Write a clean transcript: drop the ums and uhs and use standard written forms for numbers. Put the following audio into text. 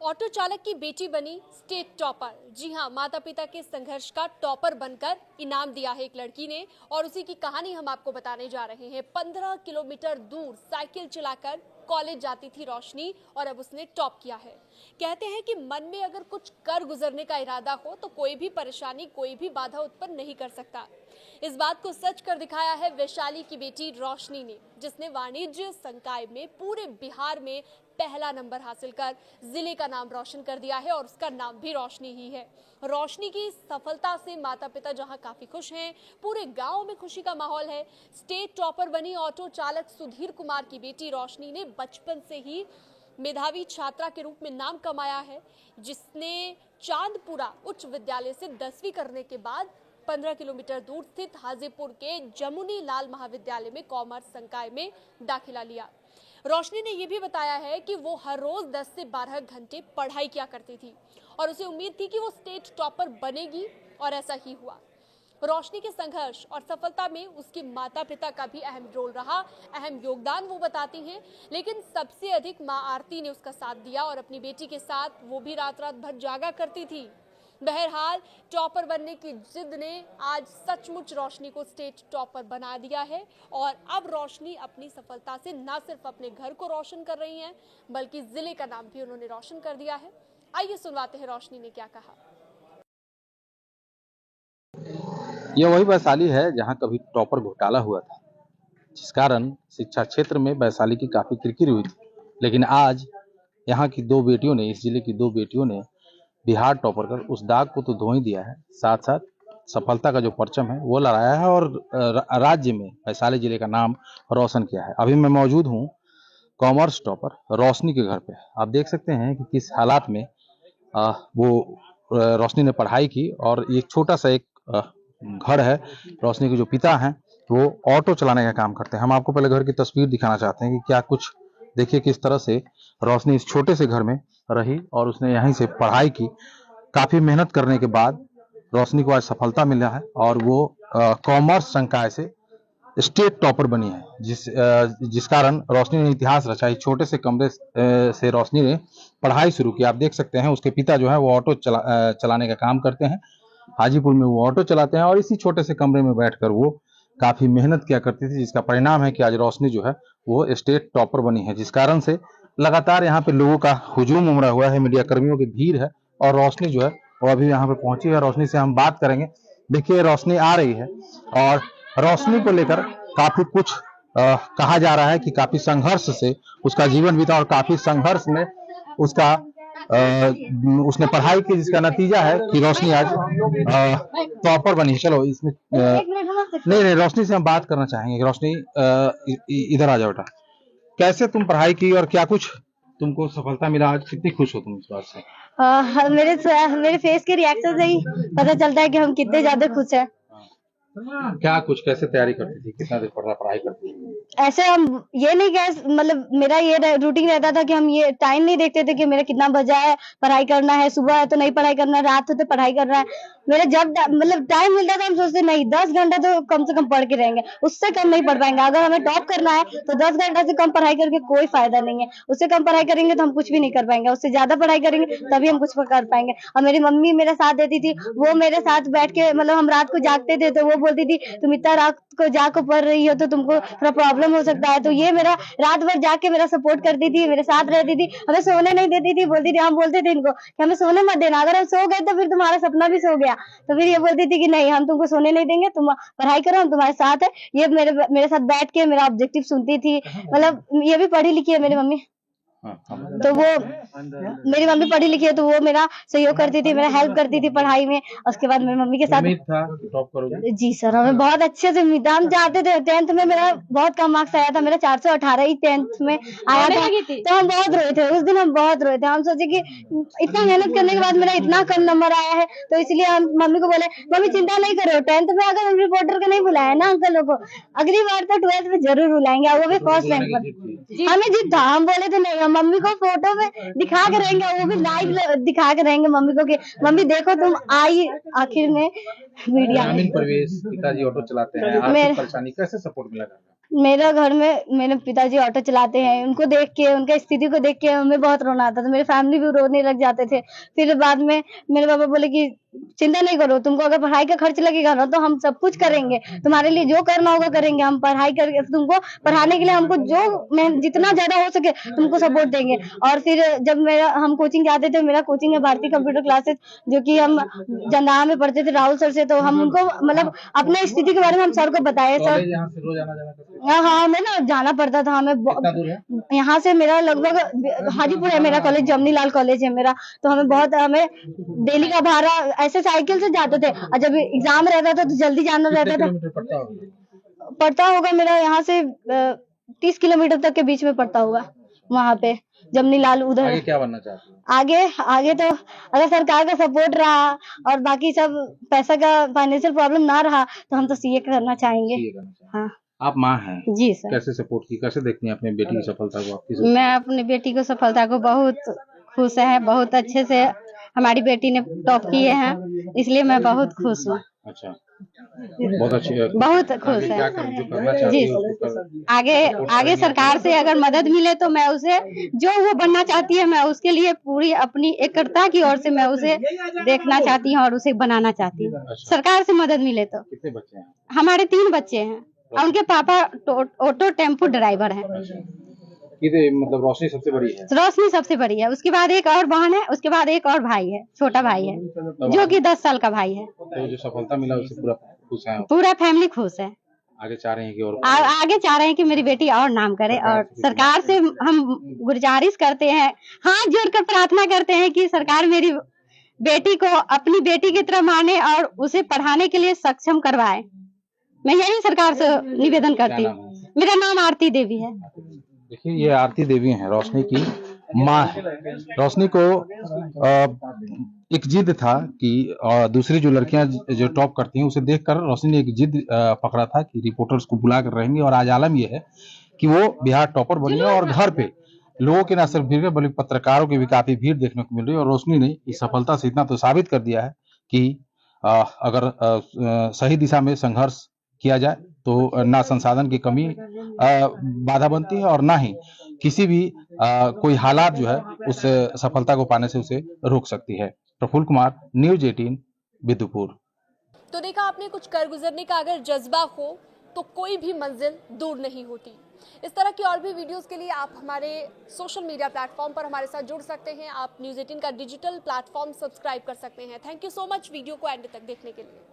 Auto चालक की बेटी बनी स्टेट टॉपर। जी हां, माता पिता के संघर्ष का टॉपर बनकर इनाम दिया है एक लड़की ने और उसी की कहानी हम आपको बताने जा रहे हैं। 15 किलोमीटर दूर साइकिल चलाकर कॉलेज जाती थी रोशनी और अब उसने टॉप किया है। कहते हैं कि मन में अगर कुछ कर गुजरने का इरादा हो तो कोई भी परेशानी, कोई भी बाधा उत्पन्न नहीं कर सकता। इस बात को सच कर दिखाया है वैशाली की बेटी रोशनी ने, जिसने वाणिज्य संकाय में पूरे बिहार में पहला नंबर हासिल कर जिले का नाम रोशन कर दिया है और उसका नाम भी रोशनी ही है। रोशनी की सफलता से माता पिता जहां काफी खुश हैं, पूरे गांव में खुशी का माहौल है। स्टेट टॉपर बनी ऑटो चालक सुधीर कुमार की बेटी रोशनी ने बचपन से ही मेधावी छात्रा के रूप में नाम कमाया है, जिसने चांदपुरा उच्च विद्यालय से 10वीं करने के बाद 15 किलोमीटर दूर स्थित हाजीपुर के जमुनी लाल महाविद्यालय में कॉमर्स संकाय में दाखिला लिया। रोशनी ने यह भी बताया है कि वो हर रोज 10 से 12 घंटे पढ़ाई किया करती थी और उसे उम्मीद थी कि वो स्टेट टॉपर बनेगी और ऐसा ही हुआ। रोशनी के संघर्ष और सफलता में उसके माता पिता का भी अहम रोल रहा, अहम योगदान वो बताती हैं। लेकिन सबसे अधिक मां आरती ने उसका साथ दिया और अपनी बेटी के साथ वो भी रात रात भर जागा करती थी। बहरहाल टॉपर बनने की जिद ने आज सचमुच रोशनी को स्टेट टॉपर बना दिया है और अब रोशनी अपनी सफलता से न सिर्फ अपने घर को रोशन कर रही हैं, बल्कि जिले का नाम भी उन्होंने रोशन कर दिया है। आइए सुनवाते हैं रोशनी ने क्या कहा। यह वही वैशाली है जहां कभी टॉपर घोटाला हुआ था, जिस कारण शिक्षा क्षेत्र में वैशाली की काफी किरकिरी हुई थी। लेकिन आज यहाँ की दो बेटियों ने, इस जिले की दो बेटियों ने बिहार टॉपर कर उस दाग को तो धो ही दिया है, साथ साथ सफलता का जो परचम है वो लहराया है और राज्य में वैशाली जिले का नाम रोशन किया है। अभी मैं मौजूद हूँ कॉमर्स टॉपर रोशनी के घर पे। आप देख सकते हैं कि किस हालात में वो रोशनी ने पढ़ाई की और एक छोटा सा एक घर है। रोशनी के जो पिता हैं वो ऑटो चलाने का काम करते हैं। हम आपको पहले घर की तस्वीर दिखाना चाहते हैं कि क्या कुछ, देखिए किस तरह से रोशनी इस छोटे से घर में रही और उसने यहीं से पढ़ाई की। काफी मेहनत करने के बाद रोशनी को आज सफलता मिला है और वो कॉमर्स संकाय से स्टेट टॉपर बनी है, जिस कारण रोशनी ने इतिहास रचा। इस छोटे से कमरे से रोशनी ने पढ़ाई शुरू की। आप देख सकते हैं उसके पिता जो है वो ऑटो चलाने का काम करते हैं। हाजीपुर में वो ऑटो चलाते हैं और इसी छोटे से कमरे में बैठकर वो काफी मेहनत किया करती थी, जिसका परिणाम है कि आज रोशनी जो है वो स्टेट टॉपर बनी है, जिस कारण से लगातार यहाँ पे लोगों का हुजूम उमड़ा हुआ है, मीडिया कर्मियों की भीड़ है और रोशनी जो है वो अभी यहाँ पे पहुंची है। रोशनी से हम बात करेंगे। देखिए रोशनी आ रही है और रोशनी को लेकर काफी कुछ कहा जा रहा है कि काफी संघर्ष से उसका जीवन बीता और काफी संघर्ष में उसका उसने पढ़ाई की, जिसका नतीजा है कि रोशनी आज टॉपर बनी। चलो इसमें नहीं, रोशनी से हम बात करना चाहेंगे। रोशनी इधर आ जाओ बेटा। कैसे तुम पढ़ाई की और क्या कुछ तुमको सफलता मिला, आज कितनी खुश हो तुम इस बात से? मेरे फेस के रिएक्शन से ही पता चलता है कि हम कितने ज्यादा खुश हैं। क्या कुछ, कैसे तैयारी करती थी, कितना देर पढ़ाई करती थी? ऐसे हम ये नहीं कह, मतलब मेरा ये रूटीन रहता था कि हम ये टाइम नहीं देखते थे कि मेरा कितना बजा है, पढ़ाई करना है, सुबह है तो नहीं पढ़ाई करना है, रात हो तो पढ़ाई करना है। मेरा जब मतलब टाइम मिलता था हम सोचते नहीं 10 घंटा तो कम से कम पढ़ के रहेंगे, उससे कम नहीं पढ़ पाएंगे। अगर हमें टॉप करना है तो 10 घंटा से कम पढ़ाई करके कोई फायदा नहीं है। उससे कम पढ़ाई करेंगे तो हम कुछ भी नहीं कर पाएंगे, उससे ज्यादा पढ़ाई करेंगे तभी हम कुछ कर पाएंगे। और मेरी मम्मी मेरा साथ देती थी, वो मेरे साथ बैठ के, मतलब हम रात को जागते थे तो वो बोलती थी तुम इतना रात को जाग पढ़ रही हो तो तुमको थोड़ा प्रॉब्लम हो सकता है। तो ये मेरा रात भर जाग के मेरा सपोर्ट करती थी, मेरे साथ रहती थी, हमें सोने नहीं देती थी। बोलती थी, हम बोलते थे इनको कि हमें सोने मत देना, अगर हम सो गए तो फिर तुम्हारा सपना भी सो गया। तो फिर ये बोलती थी कि नहीं, हम तुमको सोने नहीं देंगे, तुम पढ़ाई करो, हम तुम्हारे साथ है। ये मेरे साथ बैठ के मेरा ऑब्जेक्टिव सुनती थी। मतलब ये भी पढ़ी लिखी है मेरी मम्मी, तो वो मेरी मम्मी पढ़ी लिखी है तो वो मेरा सहयोग करती थी, मेरा हेल्प करती थी पढ़ाई में। उसके बाद मेरी मम्मी के साथ टॉप करोगे? जी सर, हमें बहुत अच्छे से उम्मीद, हम चाहते थे। 10th में मेरा बहुत कम मार्क्स आया था, मेरा 418 ही 10th में आया था, तो हम बहुत रोए थे उस दिन, हम बहुत रोए थे। हम सोचे कि इतना मेहनत करने के बाद मेरा इतना कम नंबर आया है, तो इसलिए हम मम्मी को बोले मम्मी चिंता नहीं करो, 10th में अगर हम रिपोर्टर को नहीं बुलाया ना अंकल लोग को, अगली बार तो 12th में जरूर बुलाएंगे, वो भी फर्स्ट रैंक पर। हमें जीत था, हम बोले थे नहीं, हम मम्मी को फोटो में दिखा के रहेंगे, वो भी लाइव दिखा के रहेंगे मम्मी को कि मम्मी देखो तुम आई आखिर में मीडिया में। ग्रामीण परिवेश, पिताजी ऑटो चलाते हैं, आर्थिक परेशानी, कैसे सपोर्ट मिला? मेरा घर में मेरे पिताजी ऑटो चलाते हैं, उनको देख के, उनका स्थिति को देख के हमें बहुत रोना आता था। मेरे फैमिली भी रोने लग जाते थे। फिर बाद में मेरे पापा बोले कि चिंता नहीं करो, तुमको अगर पढ़ाई का खर्च लगेगा ना तो हम सब कुछ करेंगे, तुम्हारे लिए जो करना होगा करेंगे, हम पढ़ाई करके तुमको पढ़ाने के लिए हमको जो मैं जितना ज़्यादा हो सके तुमको सपोर्ट देंगे। और फिर जब हम कोचिंग जाते थे, मेरा कोचिंग है भारती कंप्यूटर क्लासेस, जो कि हम जंदाहा में पढ़ते थे राहुल सर से, तो हम उनको मतलब अपना स्थिति के बारे में हम सर को बताए। सर यहाँ से रोज आना जाना करते हाँ, हमें ना जाना पड़ता था, हमें कितना दूर है? यहाँ से मेरा लगभग हाजीपुर है मेरा कॉलेज, जमनी लाल कॉलेज है मेरा, तो हमें डेली का भाड़ा ऐसे साइकिल से जाते थे, और जब एग्जाम रहता था तो जल्दी जाना रहता था। किलोमीटर पड़ता होगा मेरा यहाँ से 30 किलोमीटर तक के बीच में पड़ता होगा, वहाँ पे जमनी लाल उधर। आगे क्या बनना चाहते हैं? आगे तो अगर सरकार का सपोर्ट रहा और बाकी सब पैसा का फाइनेंशियल प्रॉब्लम ना रहा तो हम तो सीए करना चाहेंगे। ये करना चाहते हैं। हाँ आप माँ हैं, जी सर। कैसे सपोर्ट की, कैसे देखती हैं अपनी बेटी की सफलता को? आपकी मैं अपनी बेटी को सफलता को बहुत खुश है, बहुत अच्छे से हमारी बेटी ने टॉप किए हैं, इसलिए मैं बहुत खुश हूँ। अच्छा, बहुत अच्छी है। बहुत खुश आगे है क्या जो करना चाहती जी। है उसको कर- आगे सरकार से अगर मदद मिले तो मैं उसे जो वो बनना चाहती है मैं उसके लिए पूरी अपनी एकरता की ओर से मैं उसे देखना चाहती हूँ और उसे बनाना चाहती हूँ। अच्छा। सरकार से मदद मिले तो। कितने बच्चे हैं? हमारे 3 बच्चे हैं और उनके पापा ऑटो टेम्पो ड्राइवर हैं। मतलब रोशनी सबसे बड़ी है? रोशनी सबसे बड़ी है, उसके बाद एक और बहन है, उसके बाद एक और भाई है, छोटा भाई है जो कि 10 साल का भाई है। तो जो सफलता मिला उससे पूरा खुश हैं? पूरा फैमिली खुश है। आगे चाह रहे हैं कि और आगे चाह रहे हैं कि मेरी बेटी और नाम करे, और सरकार से हम गुजारिश करते हैं, हाथ जोड़कर प्रार्थना करते हैं कि सरकार मेरी बेटी को अपनी बेटी की तरह माने और उसे पढ़ाने के लिए सक्षम करवाए। मैं यही सरकार से निवेदन करती हूँ। मेरा नाम आरती देवी है। देखिए, ये आरती देवी हैं, रोशनी की माँ है। रोशनी को एक जिद था कि दूसरी जो लड़कियां जो टॉप करती हैं उसे देखकर रोशनी ने एक जिद पकड़ा था कि रिपोर्टर्स को बुला कर रहेंगे, और आज आलम यह है कि वो बिहार टॉपर बनी है और घर पे लोगों के न सिर्फ भीड़ बल्कि पत्रकारों की भी काफी भीड़ देखने को मिल रही है। और रोशनी ने इस सफलता से इतना तो साबित कर दिया है कि अगर सही दिशा में संघर्ष किया जाए तो ना संसाधन की कमी बाधा बनती है और ना ही किसी भी कोई हालात जो है उस सफलता को पाने से उसे रोक सकती है। प्रफुल्ल कुमार, न्यूज 18, बिदुपुर। तो देखा आपने, कुछ कर गुजरने का अगर जज्बा हो तो कोई भी मंजिल दूर नहीं होती। इस तरह की और भी वीडियोस के लिए आप हमारे सोशल मीडिया प्लेटफॉर्म पर हमारे साथ जुड़ सकते हैं। आप न्यूज 18 का डिजिटल प्लेटफॉर्म सब्सक्राइब कर सकते हैं। Thank you so much video को एंड तक देखने के लिए।